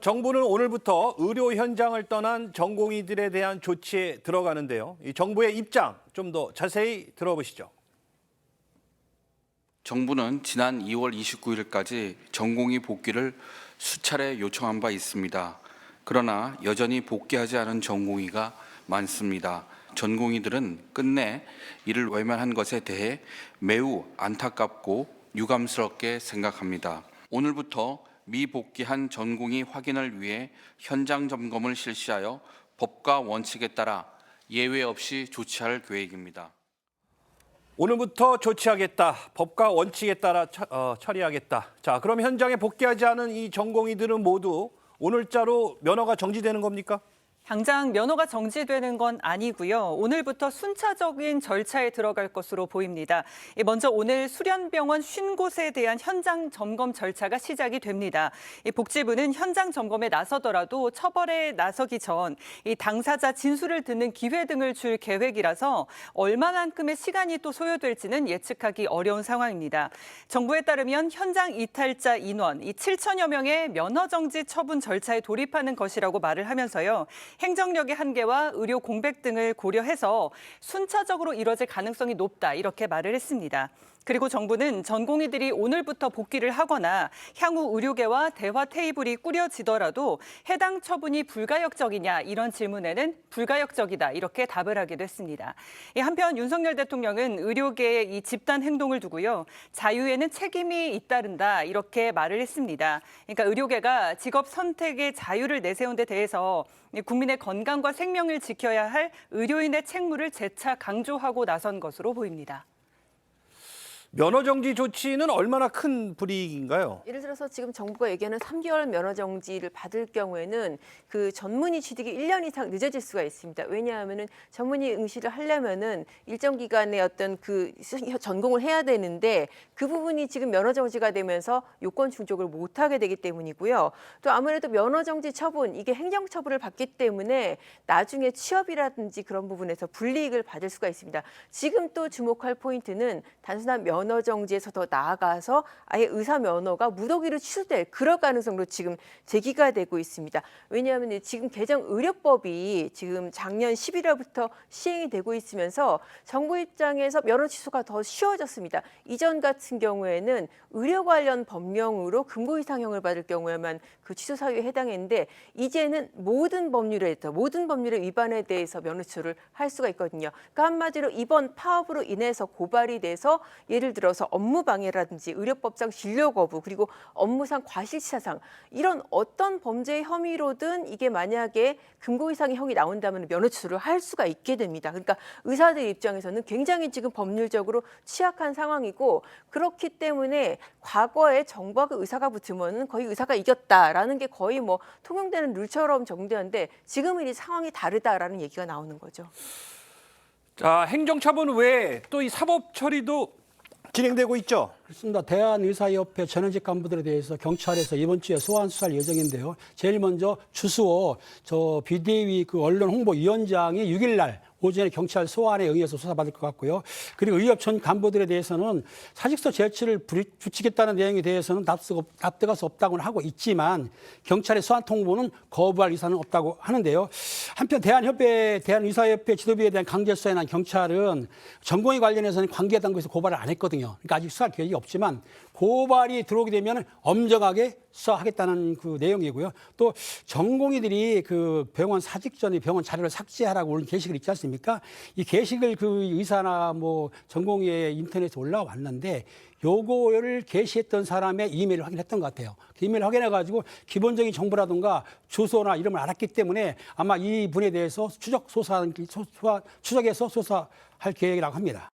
정부는 오늘부터 의료 현장을 떠난 전공의들에 대한 조치에 들어가는데요. 이 정부의 입장 좀 더 자세히 들어보시죠. 정부는 지난 2월 29일까지 전공의 복귀를 수차례 요청한 바 있습니다. 그러나 여전히 복귀하지 않은 전공의가 많습니다. 전공의들은 끝내 이를 외면한 것에 대해 매우 안타깝고 유감스럽게 생각합니다. 오늘부터 미복귀한 전공의 확인을 위해 현장 점검을 실시하여 법과 원칙에 따라 예외 없이 조치할 계획입니다. 오늘부터 조치하겠다. 법과 원칙에 따라 처리하겠다. 자, 그럼 현장에 복귀하지 않은 이 전공의들은 모두 오늘자로 면허가 정지되는 겁니까? 당장 면허가 정지되는 건 아니고요. 오늘부터 순차적인 절차에 들어갈 것으로 보입니다. 먼저 오늘 수련병원 50곳에 대한 현장 점검 절차가 시작이 됩니다. 복지부는 현장 점검에 나서더라도 처벌에 나서기 전 당사자 진술을 듣는 기회 등을 줄 계획이라서 얼마만큼의 시간이 또 소요될지는 예측하기 어려운 상황입니다. 정부에 따르면 현장 이탈자 인원 7천여 명의 면허 정지 처분 절차에 돌입하는 것이라고 말을 하면서요. 행정력의 한계와 의료 공백 등을 고려해서 순차적으로 이뤄질 가능성이 높다 이렇게 말을 했습니다. 그리고 정부는 전공의들이 오늘부터 복귀를 하거나 향후 의료계와 대화 테이블이 꾸려지더라도 해당 처분이 불가역적이냐 이런 질문에는 불가역적이다 이렇게 답을 하기도 했습니다. 한편 윤석열 대통령은 의료계의 이 집단 행동을 두고요. 자유에는 책임이 잇따른다 이렇게 말을 했습니다. 그러니까 의료계가 직업 선택의 자유를 내세운 데 대해서 국민의 건강과 생명을 지켜야 할 의료인의 책무를 재차 강조하고 나선 것으로 보입니다. 면허 정지 조치는 얼마나 큰 불이익인가요? 예를 들어서 지금 정부가 얘기하는 3개월 면허 정지를 받을 경우에는 그 전문의 취득이 1년 이상 늦어질 수가 있습니다. 왜냐하면은 전문의 응시를 하려면은 일정 기간의 어떤 그 전공을 해야 되는데 그 부분이 지금 면허 정지가 되면서 요건 충족을 못 하게 되기 때문이고요. 또 아무래도 면허 정지 처분 이게 행정 처분을 받기 때문에 나중에 취업이라든지 그런 부분에서 불이익을 받을 수가 있습니다. 지금 또 주목할 포인트는 단순한 면허 정지에서 더 나아가서 아예 의사 면허가 무더기로 취소될 그럴 가능성도 지금 제기가 되고 있습니다. 왜냐하면 지금 개정 의료법이 지금 작년 11월부터 시행이 되고 있으면서 정부 입장에서 면허 취소가 더 쉬워졌습니다. 이전 같은 경우에는 의료 관련 법령으로 금고 이상형을 받을 경우에만 그 취소 사유에 해당했는데 이제는 모든 법률의 위반에 대해서 면허 취소를 할 수가 있거든요. 그러니까 한마디로 이번 파업으로 인해서 고발이 돼서 예를 들어서 업무 방해라든지 의료법상 진료 거부 그리고 업무상 과실치사상 이런 어떤 범죄 혐의로든 이게 만약에 금고 이상의 형이 나온다면 면허 취소를 할 수가 있게 됩니다. 그러니까 의사들 입장에서는 굉장히 지금 법률적으로 취약한 상황이고 그렇기 때문에 과거에 정부하고 의사가 붙으면은 거의 의사가 이겼다라는 게 거의 뭐 통용되는 룰처럼 적용되는데 지금은 이 상황이 다르다라는 얘기가 나오는 거죠. 자, 행정처분 외에 또 이 사법 처리도 진행되고 있죠. 그렇습니다. 대한의사협회 전현직 간부들에 대해서 경찰에서 이번 주에 소환 수사할 예정인데요. 제일 먼저 주수호 비대위 그 언론 홍보위원장이 6일 날 오전에 경찰 소환에 응해서 수사받을 것 같고요. 그리고 의협 전 간부들에 대해서는 사직서 제출을 붙이겠다는 내용에 대해서는 납득할 수 없다고는 하고 있지만 경찰의 소환 통보는 거부할 의사는 없다고 하는데요. 한편 대한의사협회 지도부에 대한 강제 수사에 난 경찰은 전공의 관련해서는 관계 당국에서 고발을 안 했거든요. 그러니까 아직 수사할 계획이 없지만 고발이 들어오게 되면 엄정하게 수사하겠다는 그 내용이고요. 또 전공의들이 그 병원 사직 전에 병원 자료를 삭제하라고 올린 게시글 있지 않습니까? 이 게시글 그 의사나 뭐 전공의의 인터넷에 올라왔는데 요거를 게시했던 사람의 이메일을 확인했던 것 같아요. 그 이메일을 확인해가지고 기본적인 정보라든가 주소나 이름을 알았기 때문에 아마 이 분에 대해서 추적해서 수사할 계획이라고 합니다.